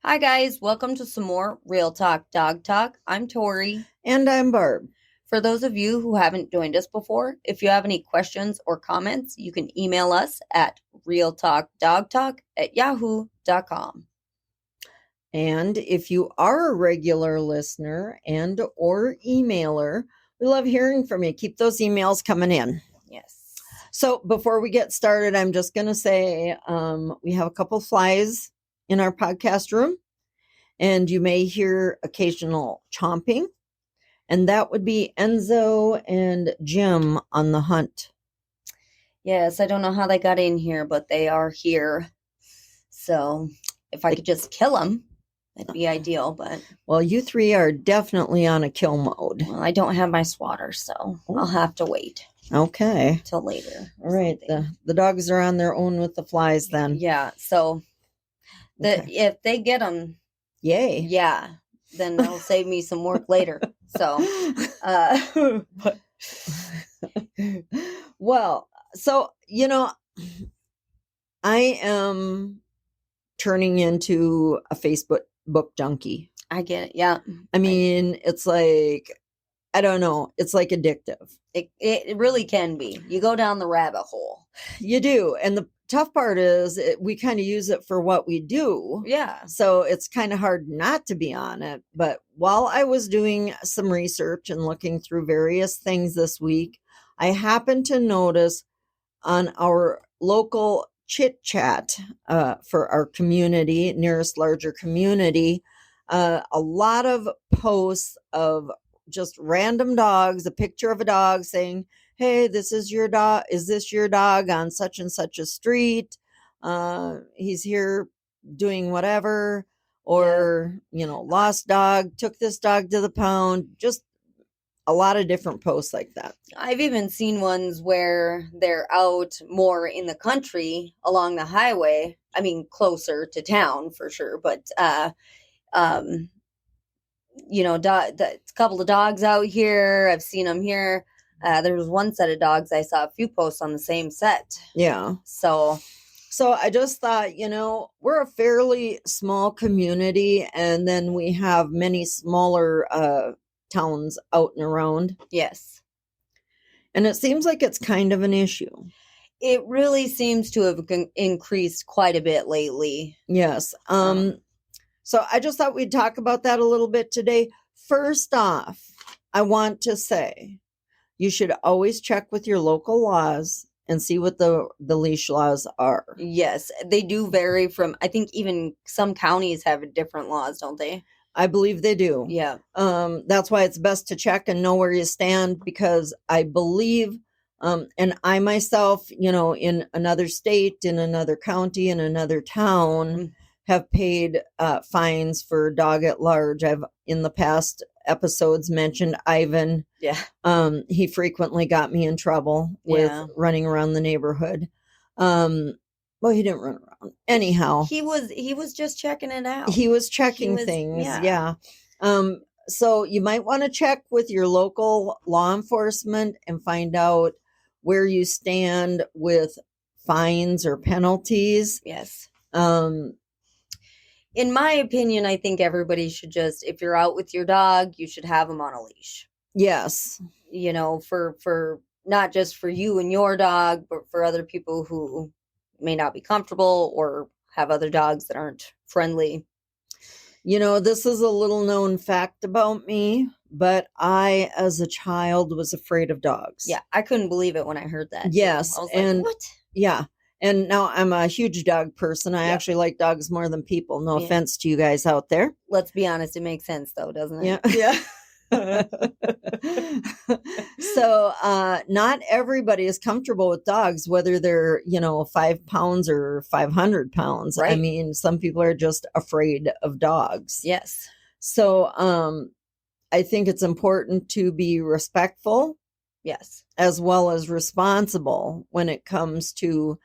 Hi, guys. Welcome to some more Real Talk Dog Talk. I'm Tori. And I'm Barb. For those of you who haven't joined us before, if you have any questions or comments, you can email us at realtalkdogtalk@yahoo.com. And if you are a regular listener and or emailer, we love hearing from you. Keep those emails coming in. Yes. So before we get started, I'm just going to say we have a couple flies in our podcast room, and you may hear occasional chomping. And that would be Enzo and Jim on the hunt. Yes, I don't know how they got in here, but they are here. So if I could just kill them, that'd be ideal. But well, you three are definitely on a kill mode. Well, I don't have my swatter, so I'll have to wait. Okay. Till later. All right. The dogs are on their own with the flies then. Yeah. So if they get them, yay. Yeah. Then that'll save me some work later. So, well, so, I am turning into a Facebook book junkie. I get it. Yeah. I mean, it's like, I don't know. It's like addictive. It really can be. You go down the rabbit hole. You do. And the tough part is we kind of use it for what we do. Yeah. So it's kind of hard not to be on it. But while I was doing some research and looking through various things this week, I happened to notice on our local chit chat for our community, nearest larger community, a lot of posts of just random dogs, a picture of a dog saying, hey, this is your dog. Is this your dog on such and such a street? He's here doing whatever. Or, lost dog, took this dog to the pound. Just a lot of different posts like that. I've even seen ones where they're out more in the country along the highway. I mean, closer to town for sure. But, a couple of dogs out here. I've seen them here. There was one set of dogs. I saw a few posts on the same set. Yeah. So I just thought, we're a fairly small community, and then we have many smaller towns out and around. Yes. And it seems like it's kind of an issue. It really seems to have increased quite a bit lately. Yes. So I just thought we'd talk about that a little bit today. First off, I want to say you should always check with your local laws and see what the leash laws are. Yes, they do vary from, I think even some counties have different laws, don't they? I believe they do. Yeah. That's why it's best to check and know where you stand, because I believe, and I myself, in another state, in another county, in another town, have paid fines for dog at large. I've in the past episodes mentioned Ivan. Yeah. He frequently got me in trouble with running around the neighborhood. Well, he didn't run around. Anyhow, he was just checking it out. He was checking things. Yeah. So you might want to check with your local law enforcement and find out where you stand with fines or penalties. Yes. In my opinion, I think everybody should just, if you're out with your dog, you should have them on a leash. Yes. For not just for you and your dog, but for other people who may not be comfortable or have other dogs that aren't friendly. This is a little known fact about me, but I, as a child, was afraid of dogs. Yeah, I couldn't believe it when I heard that. Yes. I was like, what? Yeah. And now I'm a huge dog person. I actually like dogs more than people. No offense to you guys out there. Let's be honest. It makes sense, though, doesn't it? Yeah. So not everybody is comfortable with dogs, whether they're 5 pounds or 500 pounds. Right. I mean, some people are just afraid of dogs. Yes. So I think it's important to be respectful, yes, as well as responsible when it comes to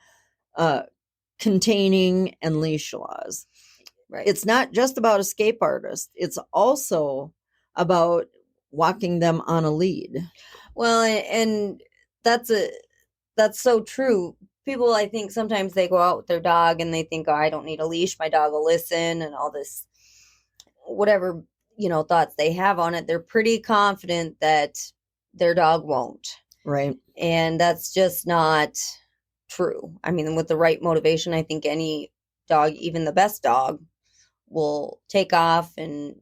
containing and leash laws. Right. It's not just about escape artists. It's also about walking them on a lead. Well, and that's so true. People, I think sometimes they go out with their dog and they think, oh, I don't need a leash. My dog will listen and all this whatever, thoughts they have on it, they're pretty confident that their dog won't. Right. And that's just not true. I mean, with the right motivation, I think any dog, even the best dog, will take off and,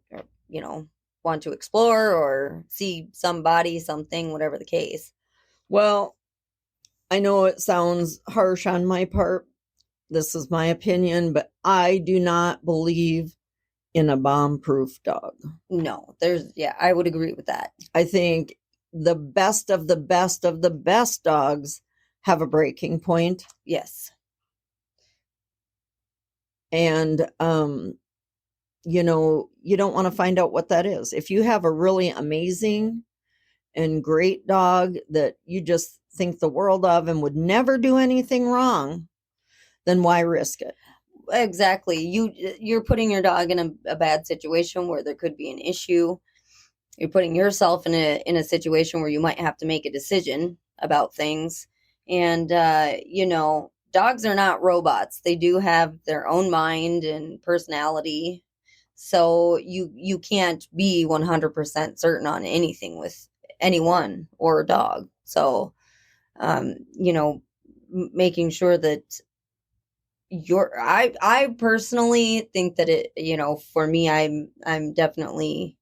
want to explore or see somebody, something, whatever the case. Well, I know it sounds harsh on my part. This is my opinion, but I do not believe in a bomb-proof dog. No, I would agree with that. I think the best of the best of the best dogs have a breaking point. Yes. And, you don't want to find out what that is. If you have a really amazing and great dog that you just think the world of and would never do anything wrong, then why risk it? Exactly. You're putting your dog in a bad situation where there could be an issue. You're putting yourself in a situation where you might have to make a decision about things. And dogs are not robots. They do have their own mind and personality. So you can't be 100% certain on anything with anyone or a dog. So making sure that I personally think that it, for me, I'm definitely,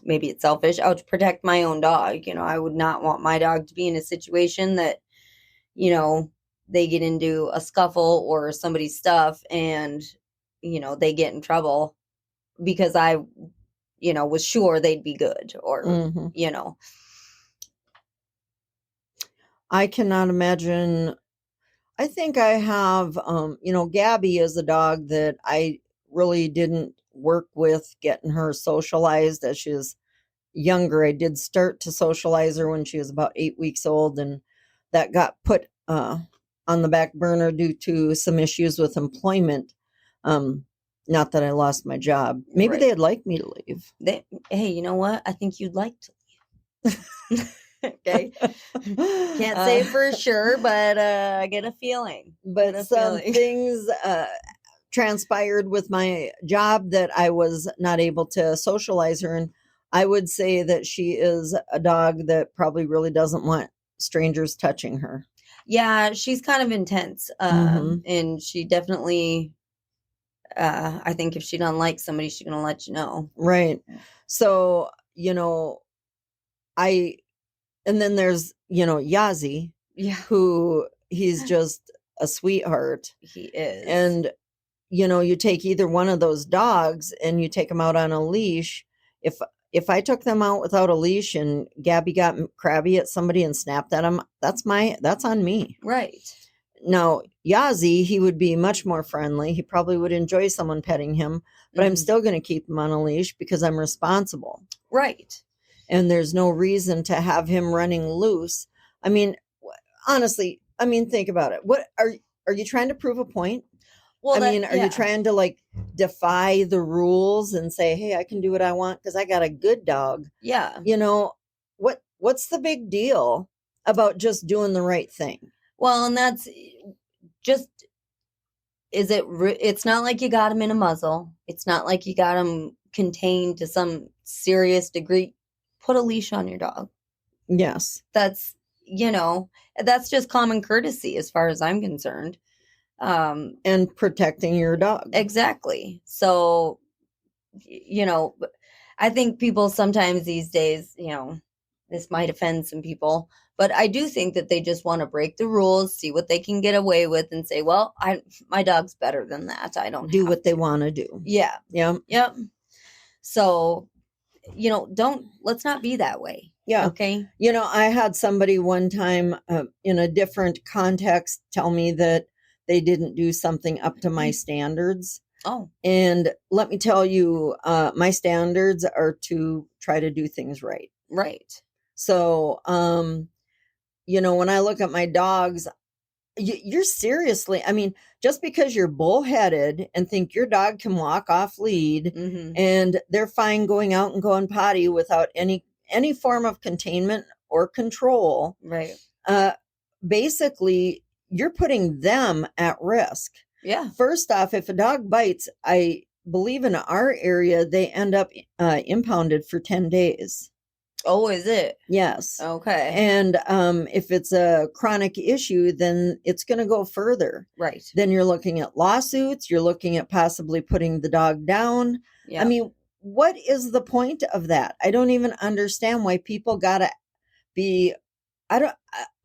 maybe it's selfish, I would protect my own dog. I would not want my dog to be in a situation that, they get into a scuffle or somebody's stuff and, they get in trouble because I, was sure they'd be good or, I cannot imagine. I think I have, Gabby is a dog that I really didn't work with getting her socialized as she was younger. I did start to socialize her when she was about 8 weeks old, and that got put on the back burner due to some issues with employment. Not that I lost my job. Maybe Right. they'd like me to leave. Hey, you know what? I think you'd like to leave. Okay. Can't say for sure, but I get a feeling. But some things transpired with my job that I was not able to socialize her. And I would say that she is a dog that probably really doesn't want strangers touching her. Yeah, she's kind of intense. And she definitely, I think if she doesn't like somebody, she's going to let you know. Right. So, and then there's, Yazi, who he's just a sweetheart. He is. And, you take either one of those dogs and you take them out on a leash. If I took them out without a leash and Gabby got crabby at somebody and snapped at him, that's on me. Right. Now, Yazi, he would be much more friendly. He probably would enjoy someone petting him, but I'm still going to keep him on a leash because I'm responsible. Right. And there's no reason to have him running loose. I mean, honestly, think about it. What are you trying to prove a point? Well, are you trying to defy the rules and say, hey, I can do what I want because I got a good dog? Yeah. What's the big deal about just doing the right thing? Well, and that's just, it's not like you got him in a muzzle. It's not like you got him contained to some serious degree. Put a leash on your dog. Yes. That's just common courtesy as far as I'm concerned. And protecting your dog. Exactly. So, I think people sometimes these days, this might offend some people, but I do think that they just want to break the rules, see what they can get away with and say, well, my dog's better than that. I don't do what they want to do. Yeah. Yeah. Yep. So, let's not be that way. Yeah. Okay. I had somebody one time in a different context tell me that they didn't do something up to my standards. Oh. And let me tell you, my standards are to try to do things right. Right. So, when I look at my dogs, you're seriously, just because you're bullheaded and think your dog can walk off lead and they're fine going out and going potty without any form of containment or control. Right. Basically, you're putting them at risk. Yeah. First off, if a dog bites, I believe in our area, they end up impounded for 10 days. Oh, is it? Yes. Okay. And if it's a chronic issue, then it's going to go further. Right. Then you're looking at lawsuits. You're looking at possibly putting the dog down. Yeah. I mean, what is the point of that? I don't even understand why people got to be, I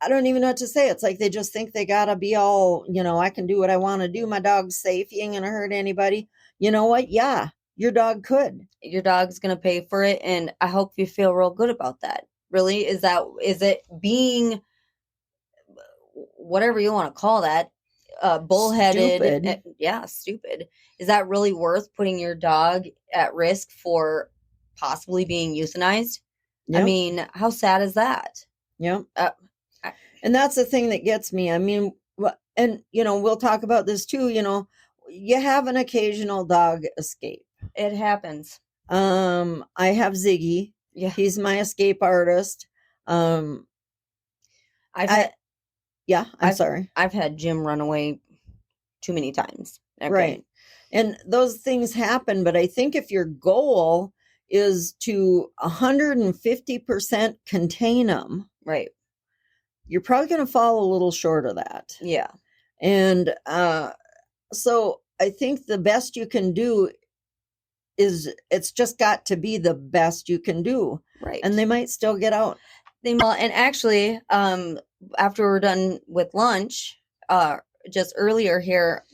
don't even know what to say. It's like they just think they got to be all, I can do what I want to do. My dog's safe. He ain't going to hurt anybody. You know what? Yeah, your dog could. Your dog's going to pay for it. And I hope you feel real good about that. Really? Is it being whatever you want to call that? Bullheaded. Stupid. Yeah, stupid. Is that really worth putting your dog at risk for possibly being euthanized? Yep. I mean, how sad is that? Yep. And that's the thing that gets me. I mean, and, we'll talk about this too. You have an occasional dog escape. It happens. I have Ziggy. Yeah. He's my escape artist. I'm sorry. I've had Jim run away too many times. Okay. Right. And those things happen. But I think if your goal is to 150% contain them, right, you're probably going to fall a little short of that. Yeah. And so I think the best you can do is, it's just got to be the best you can do. Right. And they might still get out. And actually, after we're done with lunch, just earlier here,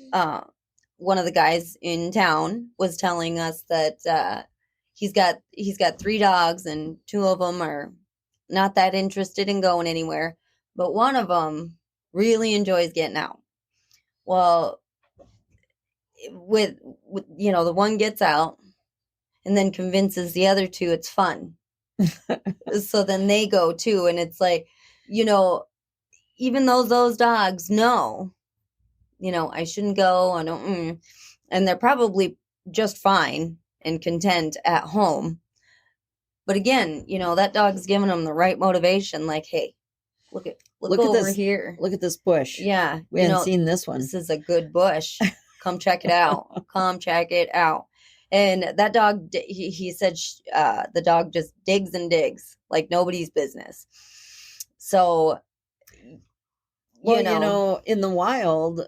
one of the guys in town was telling us that he's got 3 dogs and 2 of them are not that interested in going anywhere, but one of them really enjoys getting out. Well, with the one gets out and then convinces the other 2 it's fun. So then they go too, and it's like, even though those dogs know, I shouldn't go, I don't, and they're probably just fine and content at home. But again, that dog's giving them the right motivation. Like, hey, look over this, here. Look at this bush. Yeah. We haven't seen this one. This is a good bush. Come check it out. Come check it out. And that dog, he said the dog just digs and digs like nobody's business. So, in the wild,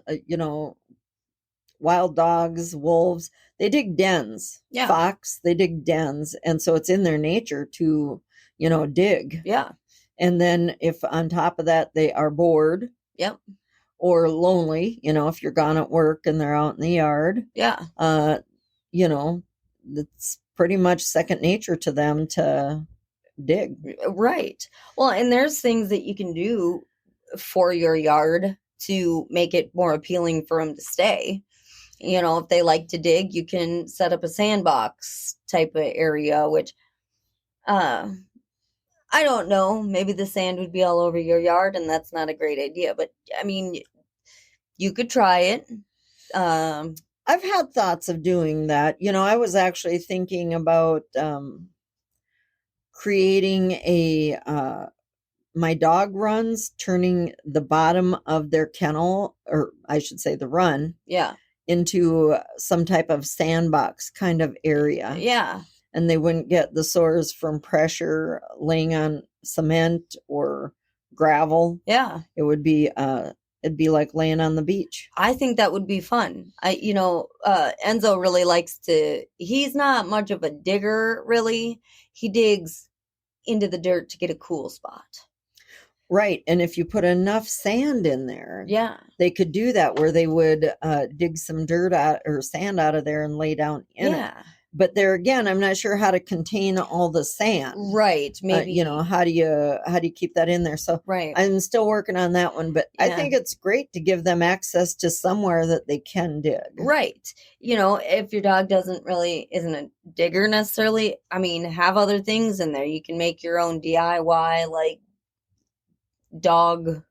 wild dogs, wolves, they dig dens. Yeah. Fox, they dig dens. And so it's in their nature to, dig. Yeah. And then if on top of that, they are bored. Yep. Or lonely, if you're gone at work and they're out in the yard. Yeah. It's pretty much second nature to them to dig. Right. Well, and there's things that you can do for your yard to make it more appealing for them to stay. If they like to dig, you can set up a sandbox type of area, which I don't know. Maybe the sand would be all over your yard, and that's not a great idea. But I mean, you could try it. I've had thoughts of doing that. I was actually thinking about creating my dog runs, turning the bottom of their kennel, or I should say the run, into some type of sandbox kind of area. Yeah. And they wouldn't get the sores from pressure laying on cement or gravel. Yeah. It would be it'd be like laying on the beach. I think that would be fun. Enzo really likes he's not much of a digger, really. He digs into the dirt to get a cool spot. Right. And if you put enough sand in there, they could do that, where they would dig some dirt out or sand out of there and lay down in it. But there again, I'm not sure how to contain all the sand. Right. Maybe how do you keep that in there? So right. I'm still working on that one, but I think it's great to give them access to somewhere that they can dig. Right. If your dog isn't a digger necessarily, I mean, have other things in there. You can make your own DIY, like dog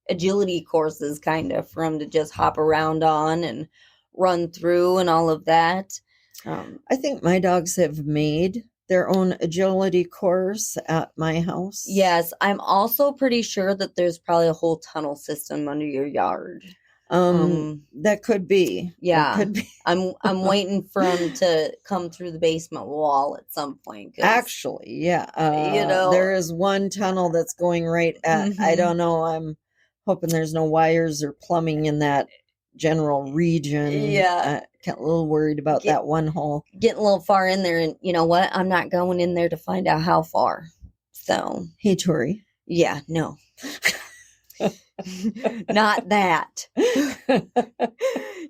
agility courses kind of for them to just hop around on and run through and all of that. I think my dogs have made their own agility course at my house. Yes, I'm also pretty sure that there's probably a whole tunnel system under your yard. That could be. Yeah. That could be. I'm waiting for him to come through the basement wall at some point. Actually, yeah. know, There is one tunnel that's going right at, I mhm. don't know, I'm hoping there's no wires or plumbing in that general region. Yeah. A little worried about that one hole. Getting a little far in there, and you know what? I'm not going in there to find out how far. So, hey, Tori. Yeah, no. Not that. You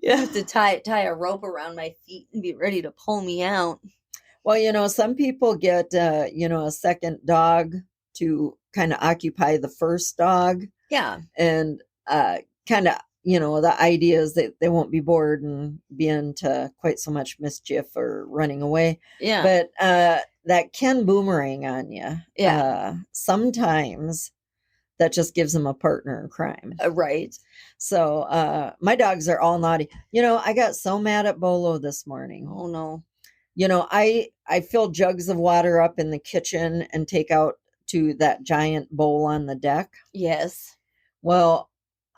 have to tie a rope around my feet and be ready to pull me out. Well, you know, some people get, a second dog to kind of occupy the first dog. Yeah. And kind of, the idea is that they won't be bored and be into quite so much mischief or running away. Yeah. But that can boomerang on you. Yeah. Sometimes that just gives them a partner in crime. Right. So my dogs are all naughty. I got so mad at Bolo this morning. Oh, no. I fill jugs of water up in the kitchen and take out to that giant bowl on the deck. Yes. Well,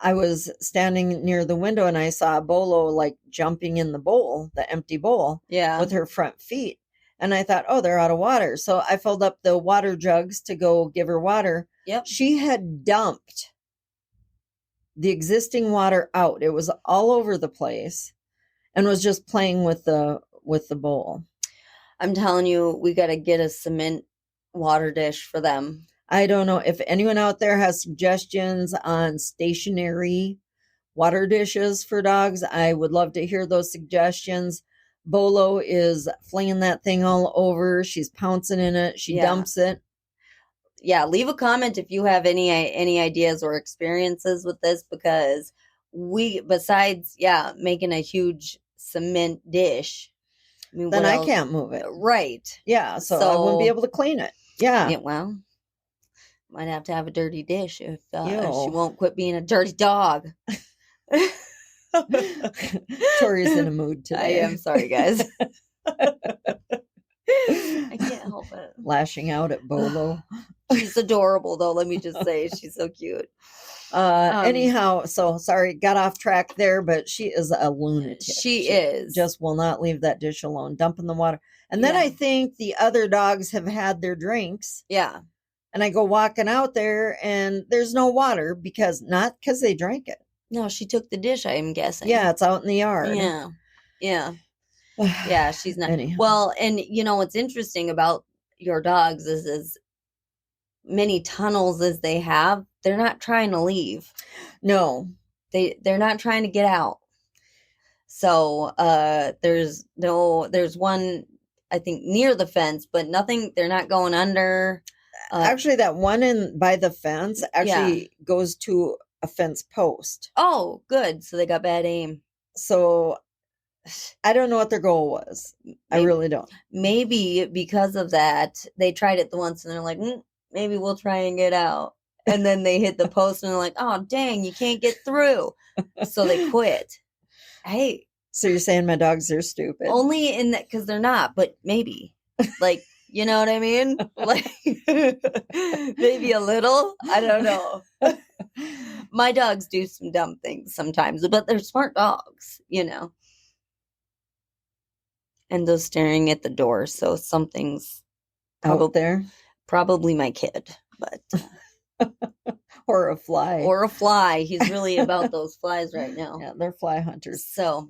I was standing near the window and I saw Bolo like jumping in the bowl, the empty bowl, with her front feet. And I thought, oh, they're out of water. So I filled up the water jugs to go give her water. Yep. She had dumped the existing water out. It was all over the place and was just playing with the bowl. I'm telling you, we got to get a cement water dish for them. I don't know if anyone out there has suggestions on stationary water dishes for dogs. I would love to hear those suggestions. Bolo is flinging that thing all over. She's pouncing in it. She dumps it. Yeah, leave a comment if you have any ideas or experiences with this, because besides making a huge cement dish, then I can't move it. Right. Yeah, so I wouldn't be able to clean it. Yeah. Well, might have to have a dirty dish if she won't quit being a dirty dog. Tori's in a mood today. I am sorry, guys. I can't help it. Lashing out at Bolo. She's adorable, though. Let me just say, she's so cute. Anyhow, so sorry, got off track there, but she is a lunatic. She is. Just will not leave that dish alone, dumping the water. And then I think the other dogs have had their drinks. Yeah. And I go walking out there and there's no water not because they drank it. No, she took the dish, I am guessing. Yeah, it's out in the yard. Yeah. Yeah. Yeah, she's not. Anyhow. Well, and what's interesting about your dogs is many tunnels as they have, they're not trying to leave. No. They're not trying to get out. So there's one, I think, near the fence, but nothing, they're not going under. Actually, that one by the fence actually goes to a fence post. Oh, good. So they got bad aim. So I don't know what their goal was. I really don't. Maybe because of that, they tried it the once and they're like, maybe we'll try and get out. And then they hit the post and they're like, oh, dang, you can't get through. So they quit. Hey. So you're saying my dogs are stupid? Only in that, because they're not, but maybe. Like, you know what I mean? Like, maybe a little. I don't know. My dogs do some dumb things sometimes, but they're smart dogs, And those staring at the door, so something's out there. Probably my kid, but or a fly. Or a fly. He's really about those flies right now. Yeah, they're fly hunters. So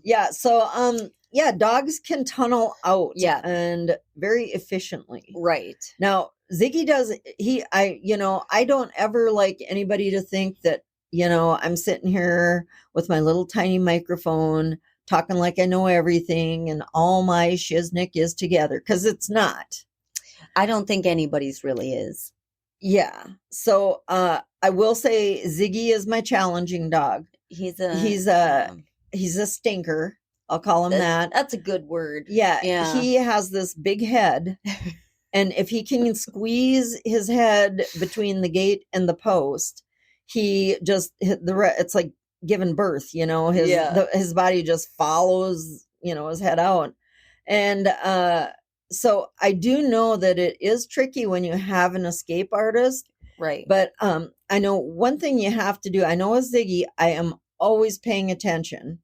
dogs can tunnel out. Yeah. And very efficiently. Right. Now, Ziggy does I don't ever like anybody to think that, I'm sitting here with my little tiny microphone talking like I know everything and all my shiznick is together, because it's not. I don't think anybody's really is. Yeah. So I will say Ziggy is my challenging dog. He's a stinker. I'll call him that. That's a good word. Yeah. He has this big head. And if he can squeeze his head between the gate and the post, he just it's like giving birth, his body just follows, his head out. And so I do know that it is tricky when you have an escape artist. Right. But I know one thing you have to do. I know with Ziggy, I am always paying attention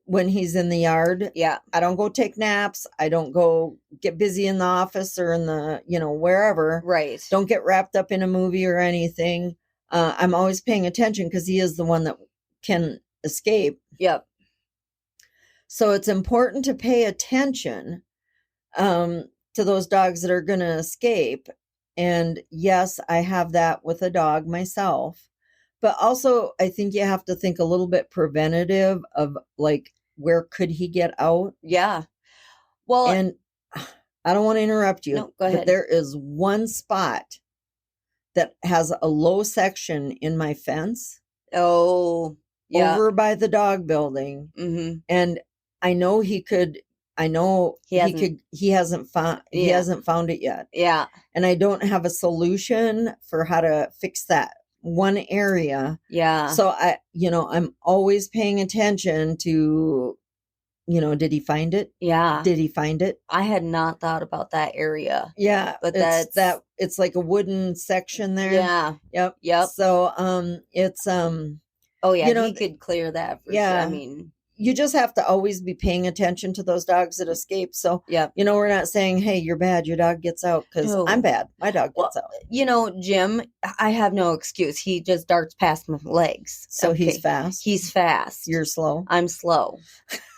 when he's in the yard. Yeah. I don't go take naps. I don't go get busy in the office or in the, wherever. Right. Don't get wrapped up in a movie or anything. I'm always paying attention because he is the one that can escape. Yep. So it's important to pay attention to those dogs that are going to escape. And yes, I have that with a dog myself. But also, I think you have to think a little bit preventative of like, where could he get out? Yeah. Well, and I don't want to interrupt you. No, go ahead. But there is one spot that has a low section in my fence. Oh, yeah. Over by the dog building. Mm-hmm. And I know he could. I know he hasn't found it yet. Yeah. And I don't have a solution for how to fix that one area. Yeah. So I'm always paying attention to, did he find it? Yeah. Did he find it? I had not thought about that area. Yeah. But it's like a wooden section there. Yeah. Yep. So, it's, oh yeah, he could clear that for sure. I mean, you just have to always be paying attention to those dogs that escape. So, yeah, we're not saying, hey, you're bad, your dog gets out, because I'm bad. My dog gets out. Jim, I have no excuse. He just darts past my legs. So he's fast. He's fast. You're slow. I'm slow.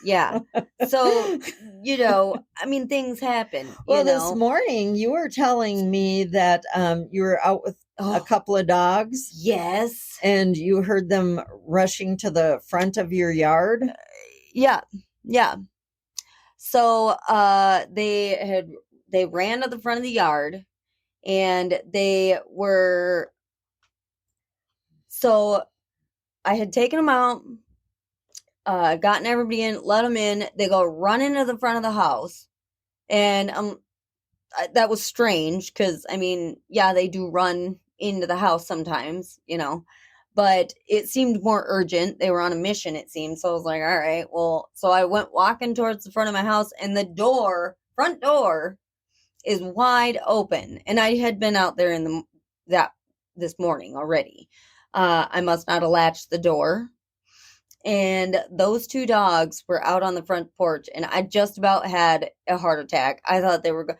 Yeah. So, I mean, things happen. Well, this morning you were telling me that you were out with a couple of dogs. Yes. And you heard them rushing to the front of your yard. Yeah. Yeah. So they ran to the front of the yard, and so I had taken them out, gotten everybody in, let them in. They go running to the front of the house. And that was strange because, I mean, yeah, they do run into the house sometimes, but it seemed more urgent. They were on a mission, it seemed. So I was like, all right, well, so I went walking towards the front of my house, and the front door is wide open. And I had been out there this morning already. I must not have latched the door. And those two dogs were out on the front porch, and I just about had a heart attack. I thought they were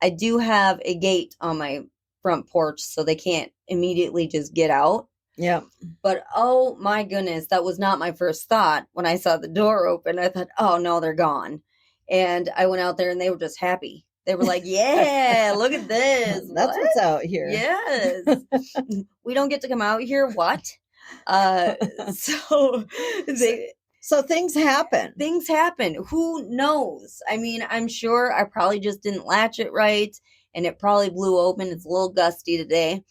I do have a gate on my front porch, so they can't immediately just get out. Yeah. But oh my goodness, that was not my first thought. When I saw the door open, I thought, oh no, they're gone. And I went out there, and they were just happy. They were like, yeah, look at this. That's what's out here. Yes. We don't get to come out here. What? So things happen. Things happen. Who knows? I mean, I'm sure I probably just didn't latch it right, and it probably blew open. It's a little gusty today.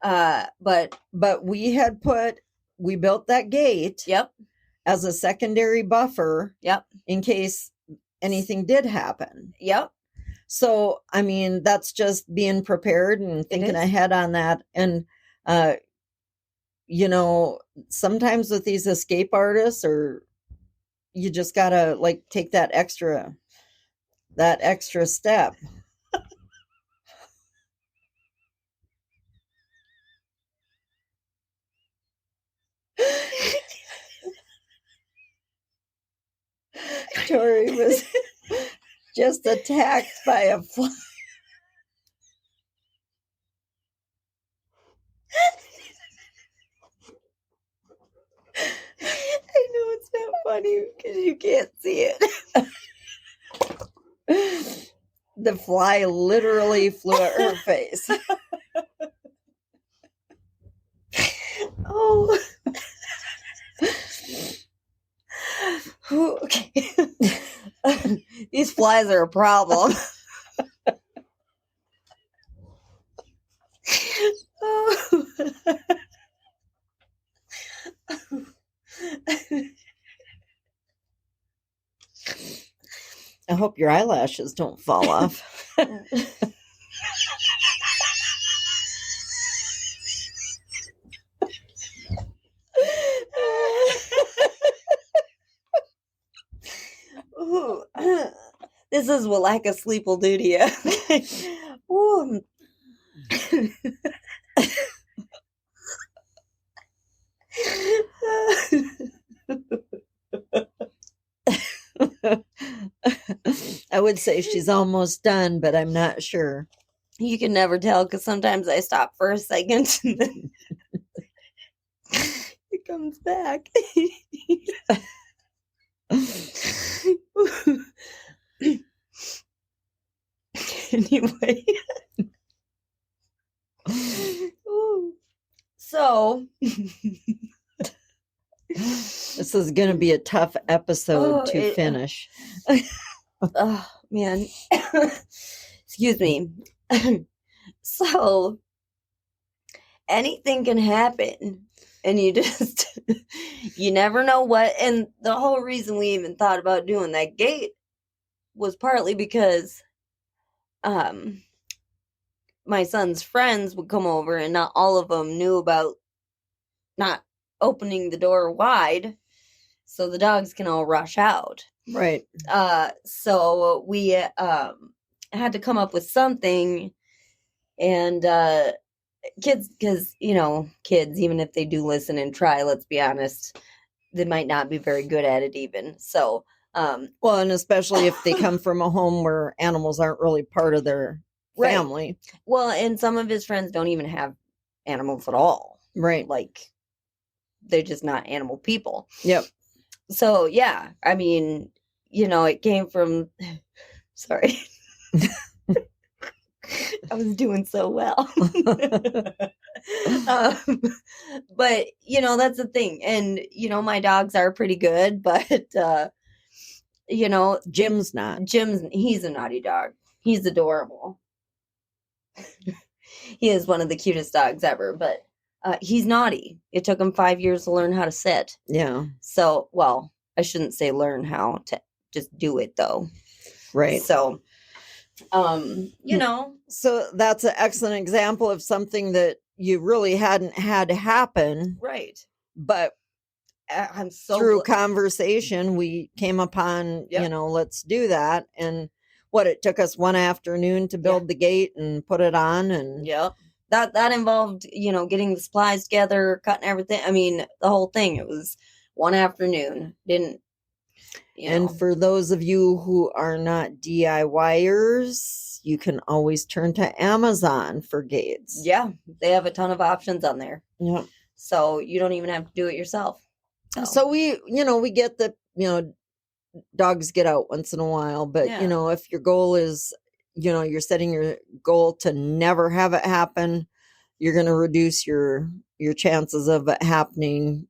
But we built that gate. Yep. As a secondary buffer. Yep. In case anything did happen. Yep. So, I mean, that's just being prepared and thinking ahead on that. And, sometimes with these escape artists, or you just gotta like take that extra step. Tori was just attacked by a fly. I know it's not funny because you can't see it. The fly literally flew at her face. Oh. Okay. These flies are a problem. Oh. I hope your eyelashes don't fall off. Ooh. This is what lack of sleep will do to you. Ooh. I would say she's almost done, but I'm not sure. You can never tell because sometimes I stop for a second and then it comes back. Anyway. So this is going to be a tough episode to finish. Oh, man. Excuse me. So anything can happen and you never know what. And the whole reason we even thought about doing that gate was partly because my son's friends would come over and not all of them knew about not opening the door wide so the dogs can all rush out. Right. So we had to come up with something, and kids, because kids, even if they do listen and try, let's be honest, they might not be very good at it even. So well, and especially if they come from a home where animals aren't really part of their family. Right. Well, and some of his friends don't even have animals at all. Right. Like, they're just not animal people. Yep. So, yeah, I mean, it came from, sorry. I was doing so well. But, that's the thing. And, my dogs are pretty good, but, Jim's not. He's a naughty dog. He's adorable. He is one of the cutest dogs ever, but he's naughty. It took him 5 years to learn how to sit. Yeah. So, well, I shouldn't say learn how to, just do it though. Right. So, So that's an excellent example of something that you really hadn't had happen. Right. But I'm so through conversation, we came upon, let's do that. And it took us one afternoon to build the gate and put it on. And that involved, getting the supplies together, cutting everything. I mean, the whole thing, it was one afternoon. And for those of you who are not DIYers, you can always turn to Amazon for gates. Yeah, they have a ton of options on there. Yeah. So you don't even have to do it yourself. So we get the, dogs get out once in a while, but if your goal is, you're setting your goal to never have it happen, you're going to reduce your chances of it happening,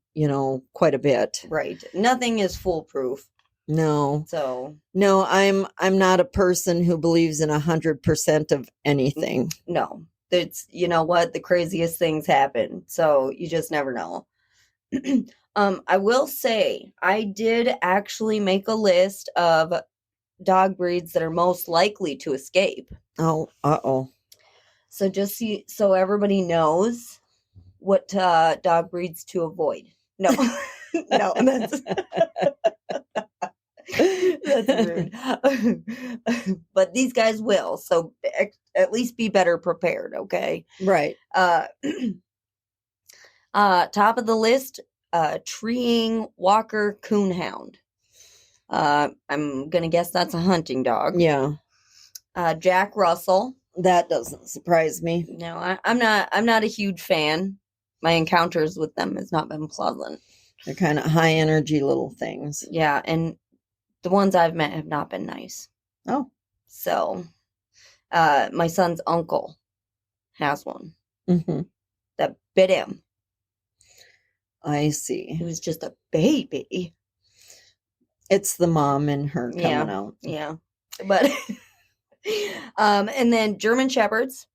quite a bit. Right. Nothing is foolproof. No. So no, I'm not a person who believes in 100% of anything. No. It's, the craziest things happen. So you just never know. I will say I did actually make a list of dog breeds that are most likely to escape. Oh, uh-oh. So so everybody knows what dog breeds to avoid. No, no, that's rude. But these guys will. So at least be better prepared. Okay. Right. Top of the list, treeing walker coonhound. I'm gonna guess that's a hunting dog. Yeah. Jack Russell. That doesn't surprise me. No, I'm not a huge fan. My encounters with them has not been pleasant. They're kind of high energy little things. Yeah, and the ones I've met have not been nice. Oh. So, my son's uncle has one that bit him. I see. He was just a baby. It's the mom in her coming out. Yeah. But and then German Shepherds.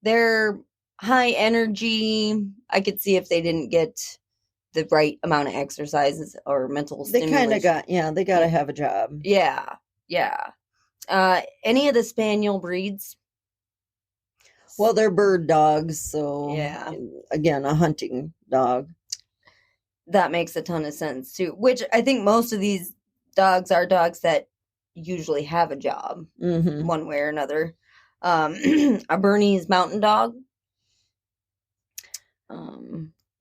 They're high energy. I could see if they didn't get the right amount of exercises or mental stimulation. They kind of they got to have a job. Yeah. Yeah. Any of the spaniel breeds? Well, they're bird dogs, so again, a hunting dog. That makes a ton of sense too. Which I think most of these dogs are dogs that usually have a job one way or another. A Bernese mountain dog.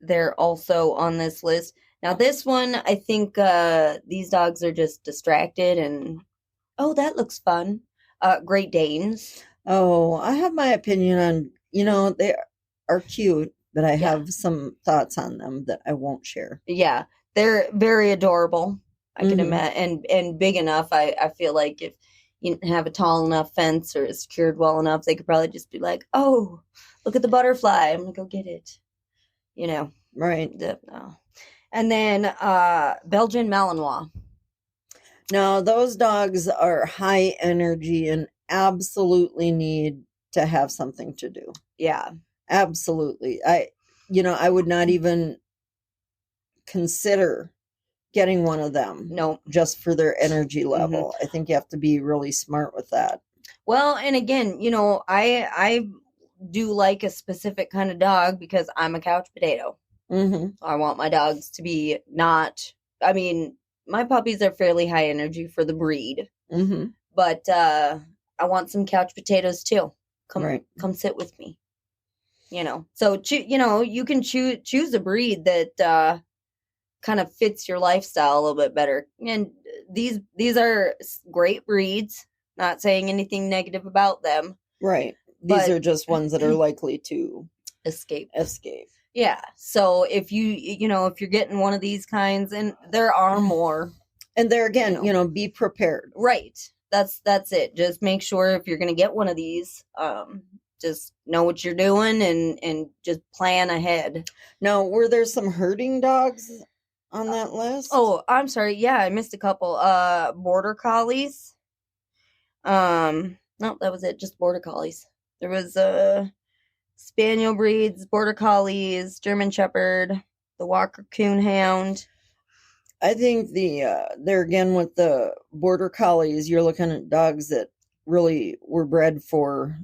they're also on this list. Now, this one, I think these dogs are just distracted and, oh, that looks fun. Great Danes. Oh, I have my opinion on, they are cute, but I Yeah. have some thoughts on them that I won't share. Yeah, they're very adorable. I can Mhm. imagine, and big enough. I feel like if you didn't have a tall enough fence or it's secured well enough, they could probably just be like, "Oh, look at the butterfly! I'm gonna go get it." You know, Right. And then Belgian Malinois. Now, those dogs are high energy and absolutely need to have something to do. Yeah, Absolutely. I would not even consider getting one of them. no. Just for their energy level. I think you have to be really smart with that. Well, and again, I do like a specific kind of dog because I'm a couch potato. Mm-hmm. I want my dogs to be not. I mean, my puppies are fairly high energy for the breed, Mm-hmm. but I want some couch potatoes too. Come sit with me. So you can choose a breed that kind of fits your lifestyle a little bit better. And these are great breeds. Not saying anything negative about them. Right. These but are just ones that are likely to escape. Yeah. So if if you're getting one of these kinds, and there are more, and there again, be prepared. Right. That's it. Just make sure if you're going to get one of these, just know what you're doing and just plan ahead. Now, were there some herding dogs on that list? Oh, I'm sorry. Yeah, I missed a couple. Border collies. No, that was it. Just border collies. There was spaniel breeds, border collies, German shepherd, the Walker Coonhound. I think there again with the border collies, you're looking at dogs that really were bred for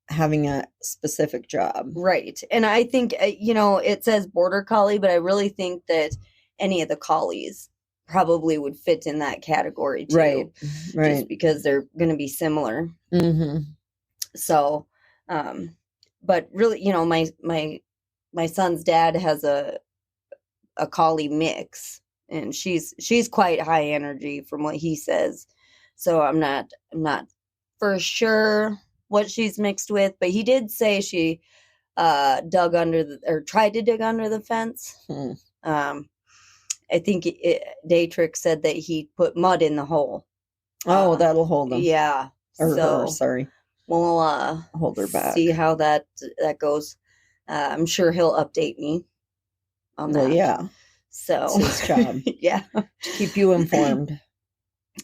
having a specific job. Right. And I think, it says border collie, but I really think that any of the collies probably would fit in that category too. Right. Just because they're going to be similar. Mm-hmm. So, but really, my son's dad has a collie mix, and she's quite high energy from what he says. So I'm not for sure what she's mixed with, but he did say she tried to dig under the fence. I think Daytrix said that he put mud in the hole. Oh, that'll hold them. Yeah. Her, sorry. We'll hold her back. See how that goes. I'm sure he'll update me on that. Well, yeah. So it's his job. Yeah. To keep you informed.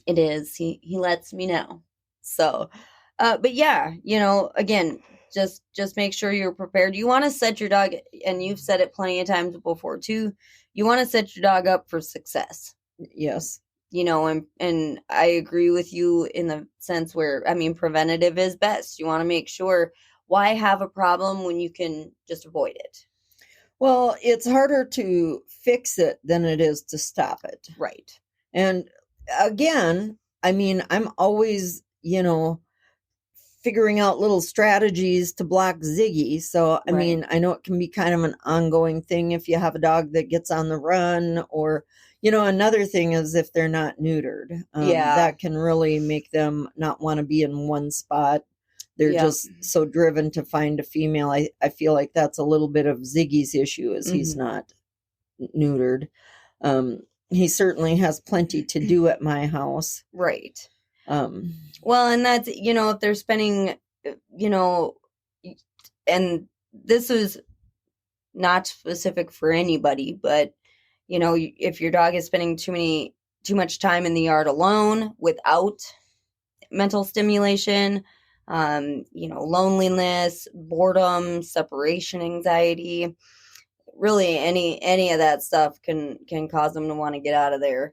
It is. He lets me know. So, but yeah, again, just make sure you're prepared. You want to set your dog, and you've said it plenty of times before too, you want to set your dog up for success. Yes. And I agree with you in the sense where, preventative is best. You want to make sure, why have a problem when you can just avoid it? Well, it's harder to fix it than it is to stop it. Right. And again, I'm always, figuring out little strategies to block Ziggy. So, I know it can be kind of an ongoing thing if you have a dog that gets on the run, or, another thing is if they're not neutered. That can really make them not want to be in one spot. They're just so driven to find a female. I feel like that's a little bit of Ziggy's issue, is he's not neutered. He certainly has plenty to do at my house. Right. Well, and that's, if they're spending, and this is not specific for anybody, but, if your dog is spending too much time in the yard alone without mental stimulation, loneliness, boredom, separation anxiety, really any of that stuff can cause them to want to get out of there.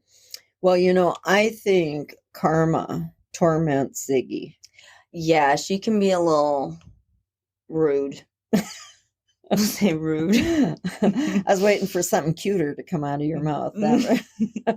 Well, I think Karma torments Ziggy. Yeah, she can be a little rude. I'll say rude. I was waiting for something cuter to come out of your mouth.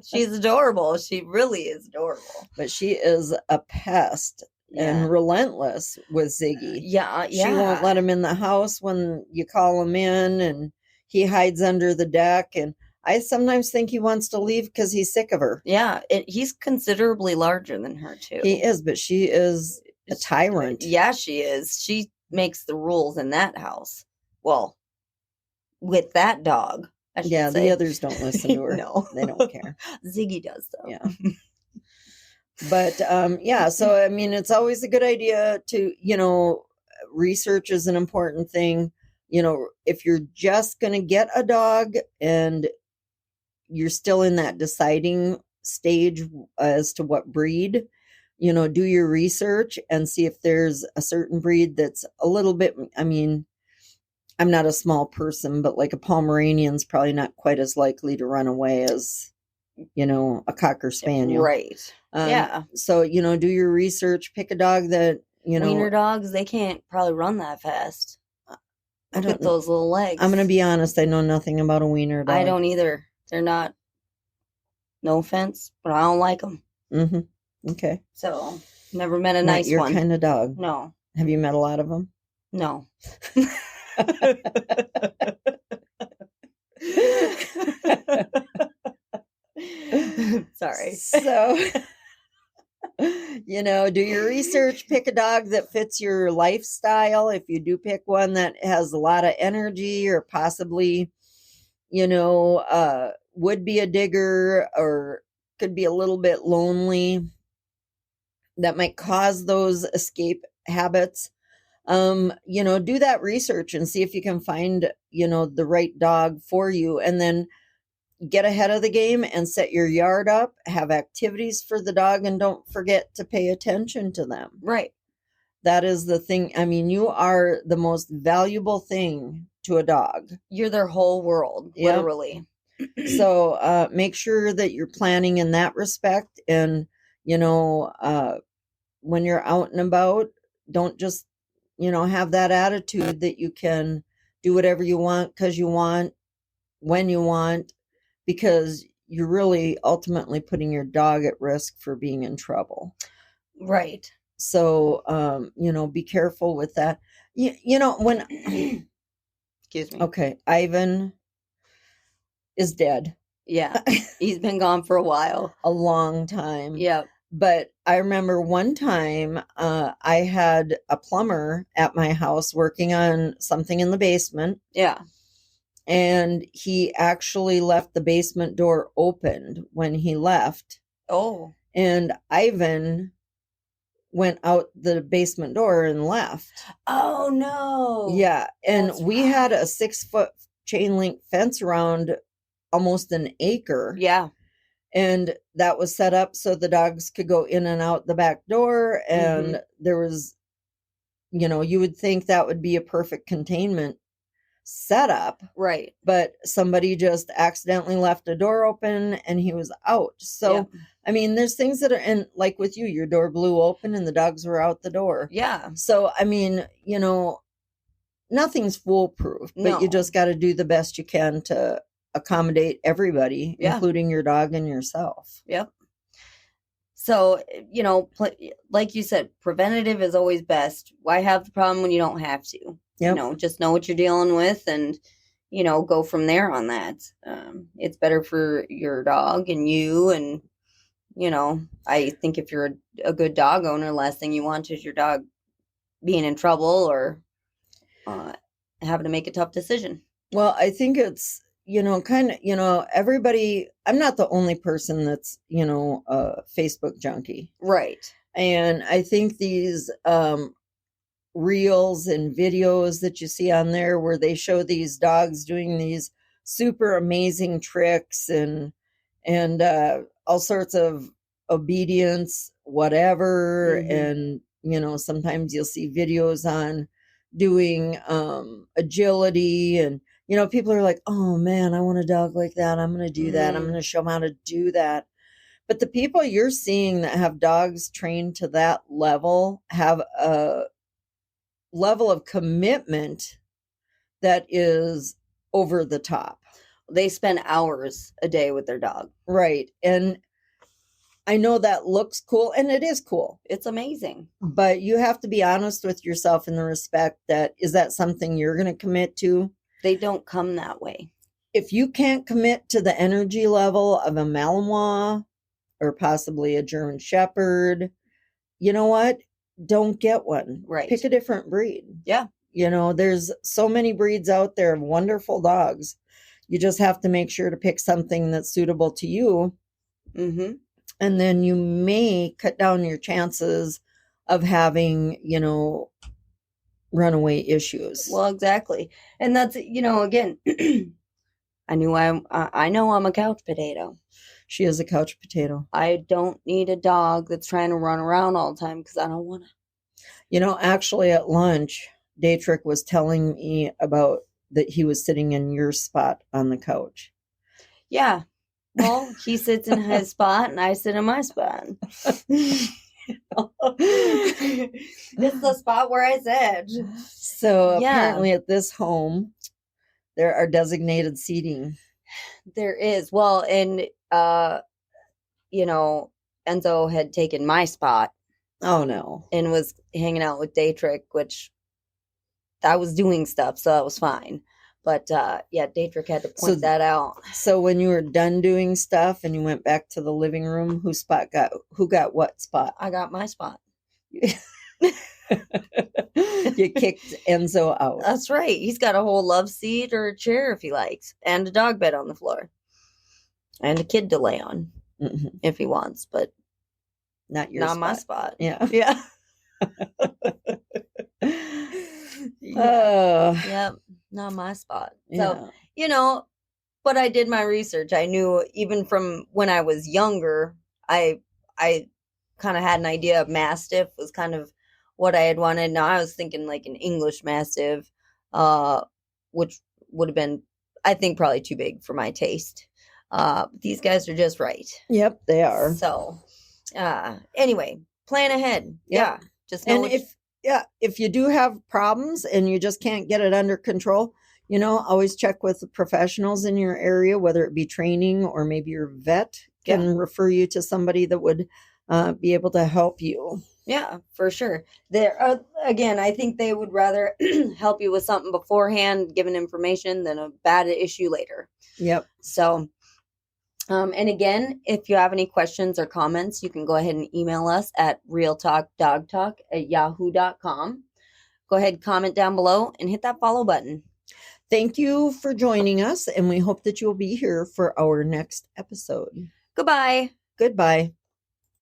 She's adorable. She really is adorable. But she is a pest and relentless with Ziggy. Yeah. She won't let him in the house when you call him in, and he hides under the deck, and I sometimes think he wants to leave because he's sick of her. Yeah, he's considerably larger than her too. He is, but she is a tyrant. Yeah, she is. She makes the rules in that house. Well, with that dog, I should Yeah, say. the others don't listen to her. No. They don't care. Ziggy does, though. Yeah. But yeah, so I mean, it's always a good idea to, research is an important thing. If you're just going to get a dog and you're still in that deciding stage as to what breed, do your research and see if there's a certain breed that's a little bit, I mean, I'm not a small person, but like a Pomeranian's probably not quite as likely to run away as, a Cocker Spaniel. Right. Yeah. So, do your research, pick a dog that, Wiener dogs, they can't probably run that fast. Look at those little legs. I'm going to be honest. I know nothing about a wiener dog. I don't either. They're not, no offense, but I don't like them. Mm-hmm. Okay. So, never met a nice one. one. Your kind of dog. No. Have you met a lot of them? No. Sorry. So, do your research, pick a dog that fits your lifestyle. If you do pick one that has a lot of energy or possibly, would be a digger or could be a little bit lonely, that might cause those escape habits. Do that research and see if you can find, the right dog for you, and then get ahead of the game and set your yard up, have activities for the dog, and don't forget to pay attention to them. Right. That is the thing. I mean, you are the most valuable thing to a dog. You're their whole world, literally. So make sure that you're planning in that respect. And, when you're out and about, don't just, have that attitude that you can do whatever you want because you want, when you want, because you're really ultimately putting your dog at risk for being in trouble. Right. So, be careful with that. When, excuse me. Okay. Ivan is dead. Yeah. He's been gone for a while. A long time. Yeah. But I remember one time I had a plumber at my house working on something in the basement. Yeah. And he actually left the basement door opened when he left. Oh. And Ivan went out the basement door and left. Oh, no. Yeah. And we had a 6-foot chain link fence around almost an acre. Yeah. And that was set up so the dogs could go in and out the back door. And there was, you would think that would be a perfect containment setup. Right. But somebody just accidentally left a door open and he was out. So, I mean, there's things that are, and like with you, your door blew open and the dogs were out the door. Yeah. So, I mean, nothing's foolproof, but you just got to do the best you can to accommodate everybody, including your dog and yourself. Yep. So, like you said, preventative is always best. Why have the problem when you don't have to? Yep. Just know what you're dealing with and, go from there on that. It's better for your dog and you. And, I think if you're a good dog owner, the last thing you want is your dog being in trouble or having to make a tough decision. Well, I think it's, everybody, I'm not the only person that's, a Facebook junkie. Right. And I think these reels and videos that you see on there where they show these dogs doing these super amazing tricks and all sorts of obedience, whatever. And, sometimes you'll see videos on doing agility and, people are like, oh man, I want a dog like that. I'm going to do that. I'm going to show them how to do that. But the people you're seeing that have dogs trained to that level have a level of commitment that is over the top. They spend hours a day with their dog. Right. And I know that looks cool, and it is cool. It's amazing. But you have to be honest with yourself in the respect that, is that something you're going to commit to? They don't come that way. If you can't commit to the energy level of a Malinois or possibly a German Shepherd, you know what? Don't get one. Right. Pick a different breed. Yeah. You know, there's so many breeds out there of wonderful dogs. You just have to make sure to pick something that's suitable to you. Mm-hmm. And then you may cut down your chances of having, you know, runaway issues. Well, exactly. And that's, you know, again, I know I'm a couch potato. She is a couch potato. I don't need a dog that's trying to run around all the time because I don't want to. You know, actually at lunch, Daytrick was telling me about that he was sitting in your spot on the couch. Yeah. Well, he sits in his spot and I sit in my spot. It's the spot where I sit. So Yeah. apparently at this home, there are designated seating. There is. Well, and, you know, Enzo had taken my spot. Oh, no. And was hanging out with Daytrick, which I was doing stuff, so that was fine. But, yeah, Daytrick had to point that out. So when you were done doing stuff and you went back to the living room, who got what spot? I got my spot. You kicked Enzo out. That's right. He's got a whole love seat or a chair if he likes, and a dog bed on the floor, and a kid to lay on if he wants, but not my spot. Yeah. Yeah. Yep. Not my spot. So, you know, but I did my research. I knew even from when I was younger, I kind of had an idea of Mastiff was kind of what I had wanted. Now I was thinking like an English Mastiff, which would have been, I think, probably too big for my taste. These guys are just right. Yep, they are. So, anyway, plan ahead. Yep. Yeah. Just know if you do have problems and you just can't get it under control, you know, always check with the professionals in your area, whether it be training or maybe your vet can refer you to somebody that would be able to help you. Yeah, for sure. There again, I think they would rather help you with something beforehand, given information, than a bad issue later. Yep. So, and again, if you have any questions or comments, you can go ahead and email us at realtalkdogtalk@yahoo.com. Go ahead, comment down below, and hit that follow button. Thank you for joining us, and we hope that you'll be here for our next episode. Goodbye. Goodbye.